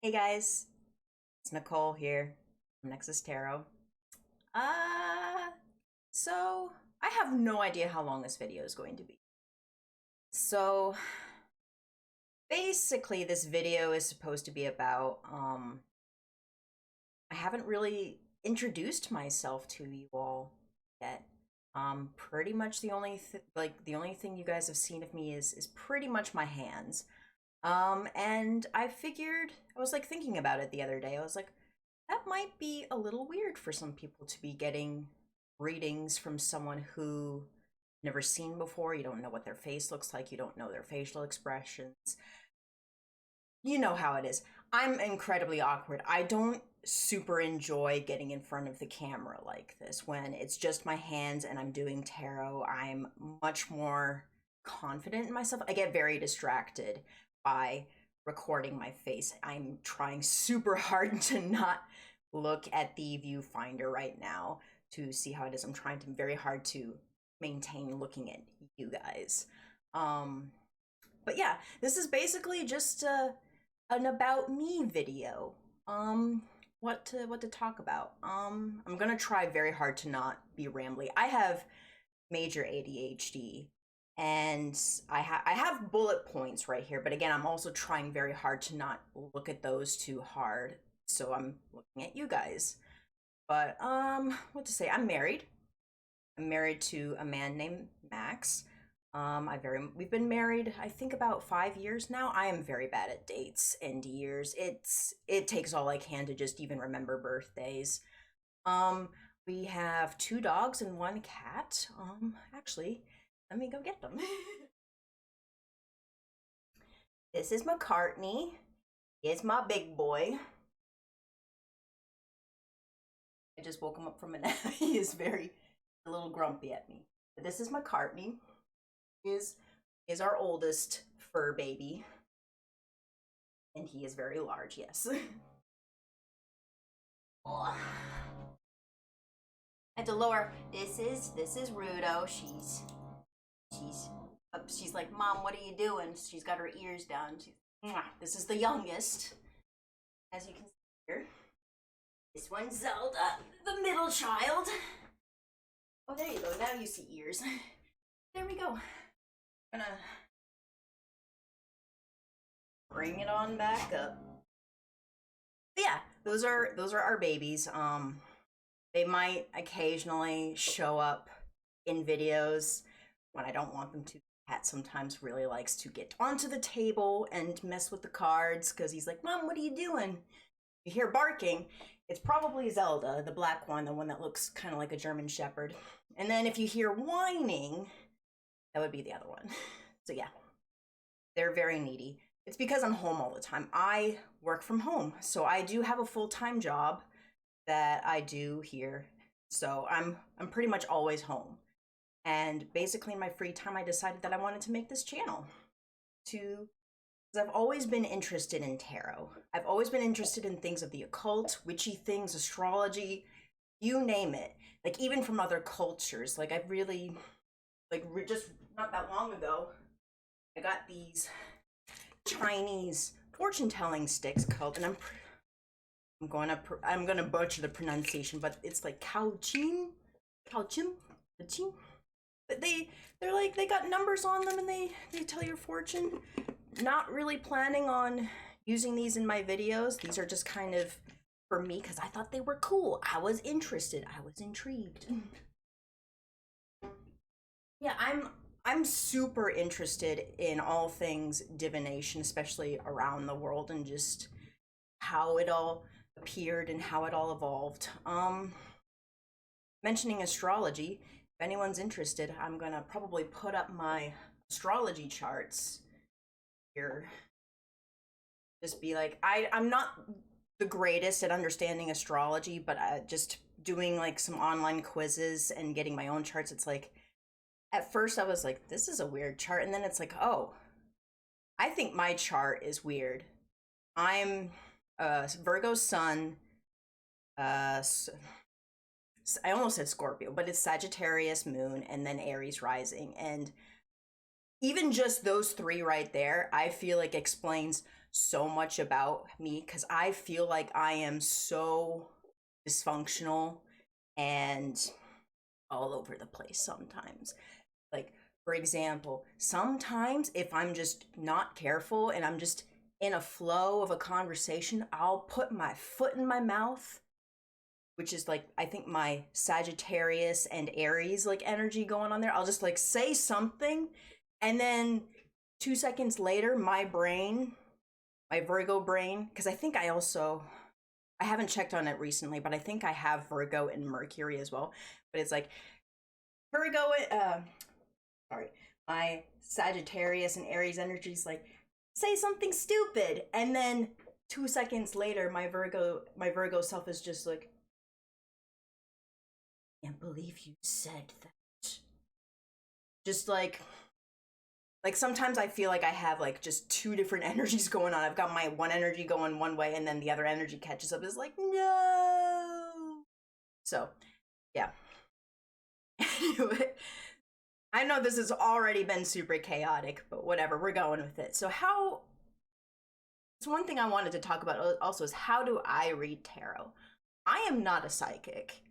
Hey guys, it's Nicole here from Nexus Tarot. Uh, so I have no idea how long this video is going to be. So basically this video is supposed to be about, I haven't really introduced myself to you all yet. Pretty much the only thing you guys have seen of me is pretty much my hands. And I figured, I was like thinking about it the other day. I was like, that might be a little weird for some people to be getting readings from someone who you've never seen before. You don't know what their face looks like. You don't know their facial expressions. You know how it is. I'm incredibly awkward. I don't super enjoy getting in front of the camera like this. When it's just my hands and I'm doing tarot, I'm much more confident in myself. I get very distracted by recording my face. I'm trying super hard to not look at the viewfinder right now to see how it is. I'm trying very hard to maintain looking at you guys. But yeah, this is basically just an about me video. What to talk about. I'm gonna try very hard to not be rambly. I have major ADHD and I have bullet points right here, but again, I'm also trying very hard to not look at those too hard. So I'm looking at you guys. But what to say? I'm married. I'm married to a man named Max. We've been married I think about 5 years now. I am very bad at dates and years. It takes all I can to just even remember birthdays. We have 2 dogs and 1 cat. Actually, let me go get them. This is McCartney. He's my big boy. I just woke him up from a nap. He is a little grumpy at me. But this is McCartney. Is our oldest fur baby. And he is very large, yes. Oh. I had to lower. This is Rudo. She's like, Mom, what are you doing? She's got her ears down. This is the youngest, as you can see here. This one's Zelda, the middle child. Oh, there you go. Now you see ears. There we go. I'm gonna bring it on back up. But yeah, those are our babies. They might occasionally show up in videos when I don't want them to. Cat sometimes really likes to get onto the table and mess with the cards because he's like, Mom, what are you doing? You hear barking. It's probably Zelda, the black one, the one that looks kind of like a German Shepherd. And then if you hear whining, that would be the other one. So yeah, they're very needy. It's because I'm home all the time. I work from home, so I do have a full-time job that I do here. So I'm pretty much always home. And basically in my free time, I decided that I wanted to make this channel because I've always been interested in tarot. I've always been interested in things of the occult, witchy things, astrology, you name it. Like even from other cultures. Like I really, just not that long ago, I got these Chinese fortune-telling sticks called, and I'm gonna butcher the pronunciation, but it's like Kaoqing. But they're like, they got numbers on them and they tell your fortune. Not really planning on using these in my videos. These are just kind of for me because I thought they were cool. I was interested. I was intrigued. Yeah, I'm super interested in all things divination, especially around the world, and just how it all appeared and how it all evolved. Mentioning astrology, if anyone's interested, I'm gonna probably put up my astrology charts here. Just be like, I'm not the greatest at understanding astrology, but just doing like some online quizzes and getting my own charts, it's like, at first I was like, this is a weird chart, and then it's like, oh, I think my chart is weird. I'm Virgo sun, I almost said Scorpio, but it's Sagittarius moon and then Aries rising. And even just those 3 right there, I feel like explains so much about me because I feel like I am so dysfunctional and all over the place sometimes. Like, for example, sometimes if I'm just not careful and I'm just in a flow of a conversation, I'll put my foot in my mouth, which is like, I think my Sagittarius and Aries like energy going on there. I'll just like say something, and then 2 seconds later, my brain, my Virgo brain, because I think I haven't checked on it recently, but I think I have Virgo and Mercury as well. But it's like Virgo, sorry, my Sagittarius and Aries energy is like, say something stupid, and then 2 seconds later, my Virgo self is just like, can't believe you said that. Just like sometimes I feel like I have like just two different energies going on. I've got my one energy going one way, and then the other energy catches up. It's like, no. So yeah. Anyway, I know this has already been super chaotic, but whatever, we're going with it. So how it's one thing I wanted to talk about also is, how do I read tarot? I am not a psychic.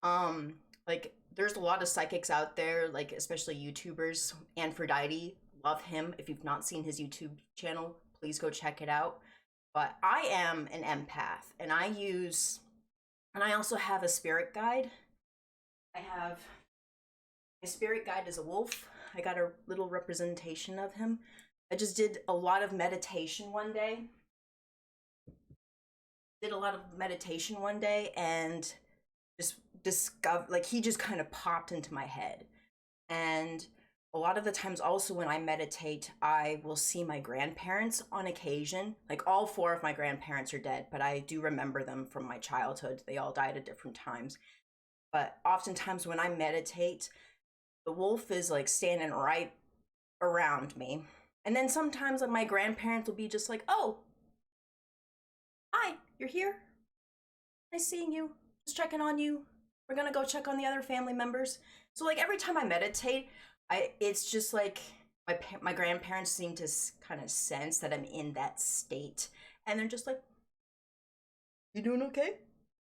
Like, there's a lot of psychics out there, like especially YouTubers. Aphrodite, love him. If you've not seen his YouTube channel, please go check it out. But I am an empath, and I also have a spirit guide. I have my spirit guide is a wolf. I got a little representation of him. I just did a lot of meditation one day. And just discover, like, he just kind of popped into my head. And a lot of the times also when I meditate, I will see my grandparents on occasion. Like, all four of my grandparents are dead, but I do remember them from my childhood. They all died at different times. But oftentimes when I meditate, the wolf is like standing right around me. And then sometimes like my grandparents will be just like, oh, hi, you're here? Nice seeing you. Just checking on you. We're gonna go check on the other family members. So like every time I meditate, it's just like my grandparents seem to kind of sense that I'm in that state, and they're just like, "You doing okay?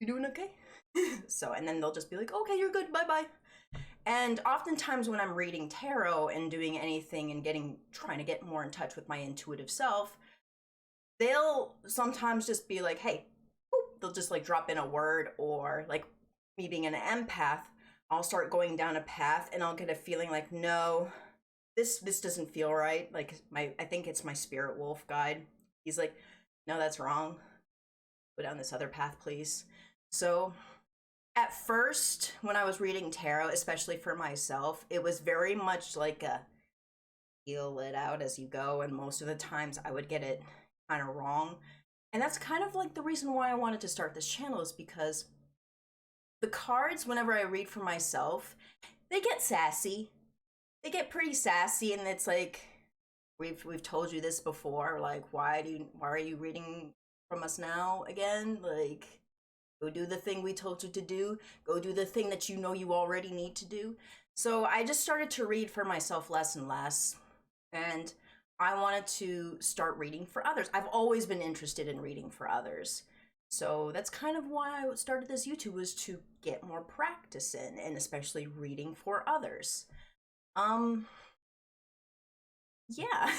You doing okay?" So, and then they'll just be like, "Okay, you're good. Bye bye." And oftentimes when I'm reading tarot and doing anything and trying to get more in touch with my intuitive self, they'll sometimes just be like, "Hey," they'll just like drop in a word, or like me being an empath, I'll start going down a path and I'll get a feeling like, no, this doesn't feel right. Like I think it's my spirit wolf guide. He's like, no, that's wrong. Go down this other path, please. So at first, when I was reading tarot, especially for myself, it was very much like a feel it out as you go, and most of the times I would get it kind of wrong. And that's kind of like the reason why I wanted to start this channel, is because the cards, whenever I read for myself, they get sassy. They get pretty sassy, and it's like, we've told you this before. Like, why are you reading from us now again? Like, go do the thing we told you to do. Go do the thing that you know you already need to do. So I just started to read for myself less and less, and I wanted to start reading for others. I've always been interested in reading for others. So that's kind of why I started this YouTube, was to get more practice in, and especially reading for others. Yeah.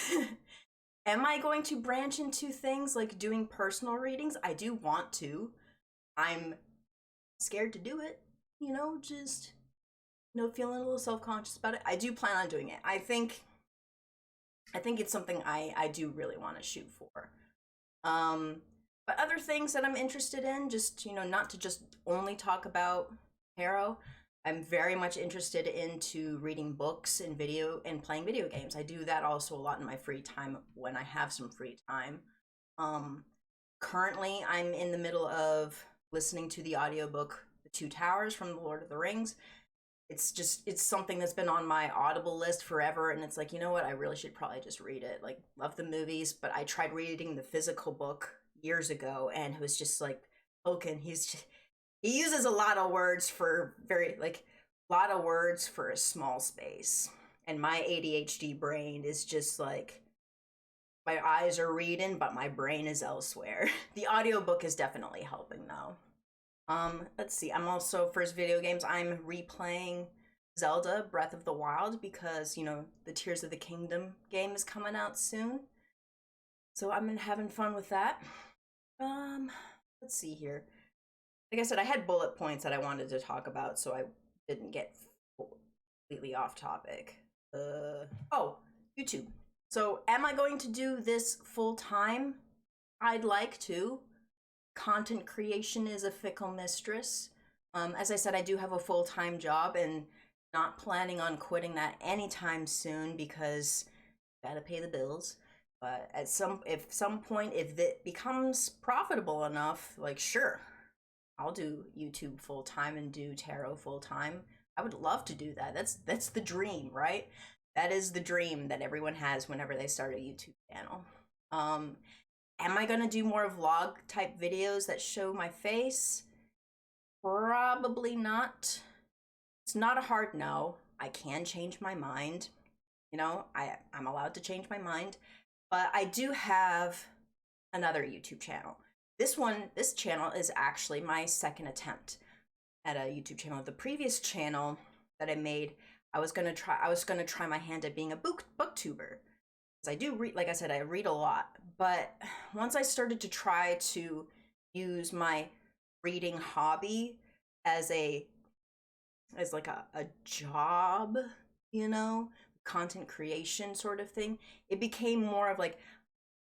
Am I going to branch into things like doing personal readings? I do want to. I'm scared to do it, just, feeling a little self-conscious about it. I do plan on doing it. I think it's something I do really want to shoot for. But other things that I'm interested in, just, not to just only talk about tarot. I'm very much interested into reading books and playing video games. I do that also a lot in my free time when I have some free time. Currently I'm in the middle of listening to the audiobook The Two Towers from The Lord of the Rings. It's something that's been on my Audible list forever, and it's like, you know what, I really should probably just read it. Like, love the movies, but I tried reading the physical book years ago, and it was just like, Cohen, he uses a lot of words for a small space, and my ADHD brain is just like, my eyes are reading, but my brain is elsewhere. The audiobook is definitely helping though. Let's see. I'm also, for video games, I'm replaying Zelda Breath of the Wild because, you know, the Tears of the Kingdom game is coming out soon. So I've been having fun with that. Let's see here. Like I said, I had bullet points that I wanted to talk about, so I didn't get completely off topic. Oh, YouTube. So am I going to do this full time? I'd like to. Content creation is a fickle mistress. As I said, I do have a full-time job and not planning on quitting that anytime soon because gotta pay the bills. But at some point, if it becomes profitable enough, like sure, I'll do YouTube full time and do tarot full time. I would love to do that. That's the dream, right? That is the dream that everyone has whenever they start a YouTube channel. Am I gonna do more vlog type videos that show my face? Probably not. It's not a hard no. I can change my mind. You know, I'm allowed to change my mind. But I do have another YouTube channel. This channel is actually my second attempt at a YouTube channel. The previous channel that I made, I was gonna try my hand at being a booktuber. I do read, like I said, I read a lot, but once I started to try to use my reading hobby as like a job, you know, content creation sort of thing, it became more of like,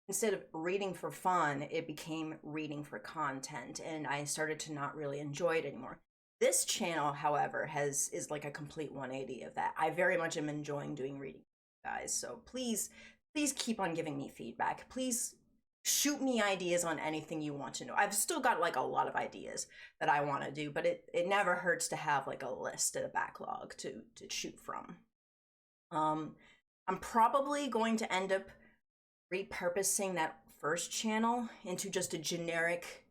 instead of reading for fun, it became reading for content, and I started to not really enjoy it anymore. This channel, however, is like a complete 180 of that. I very much am enjoying doing reading, guys, so please keep on giving me feedback. Please shoot me ideas on anything you want to know. I've still got like a lot of ideas that I want to do, but it never hurts to have like a list and a backlog to shoot from. I'm probably going to end up repurposing that first channel into just a generic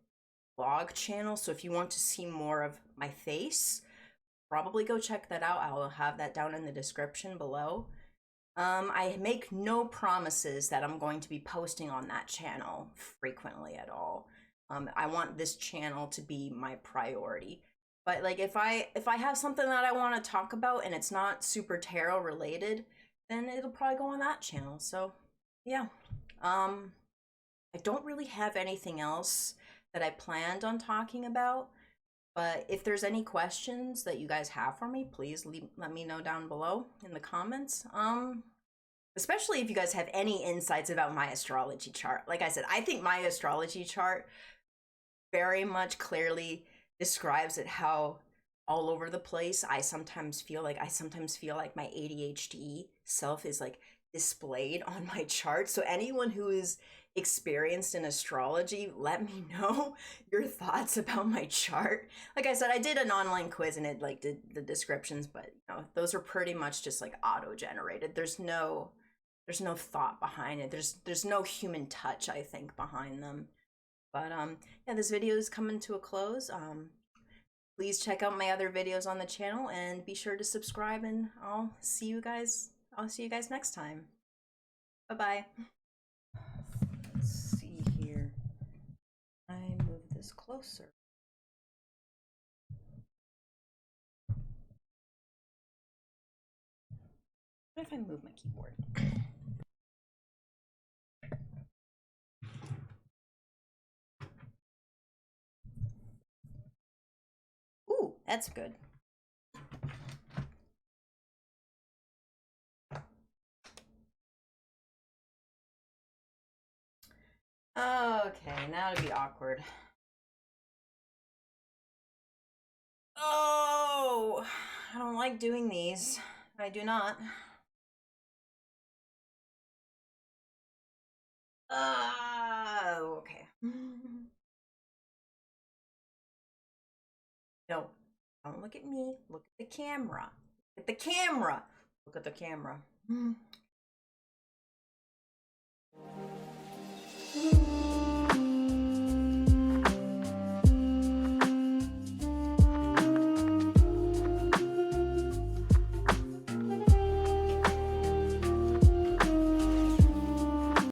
vlog channel. So if you want to see more of my face, probably go check that out. I'll have that down in the description below. I make no promises that I'm going to be posting on that channel frequently at all. I want this channel to be my priority. But like if I have something that I want to talk about and it's not super tarot related, then it'll probably go on that channel. So yeah. I don't really have anything else that I planned on talking about. But if there's any questions that you guys have for me, please let me know down below in the comments. Especially if you guys have any insights about my astrology chart. Like I said, I think my astrology chart very much clearly describes it how all over the place I sometimes feel like my ADHD self is like displayed on my chart. So anyone who is experienced in astrology, let me know your thoughts about my chart. Like I said, I did an online quiz and it like did the descriptions, but you know, those are pretty much just like auto-generated. There's no thought behind it. There's no human touch, I think, behind them. But yeah, this video is coming to a close. Please check out my other videos on the channel and be sure to subscribe, and I'll see you guys next time. Bye-bye. Let's see here. I move this closer. What if I move my keyboard? Ooh, that's good. Okay, now it'll be awkward. Oh, I don't like doing these. I do not. Okay. No, don't look at me. Look at the camera. Look at the camera. Look at the camera.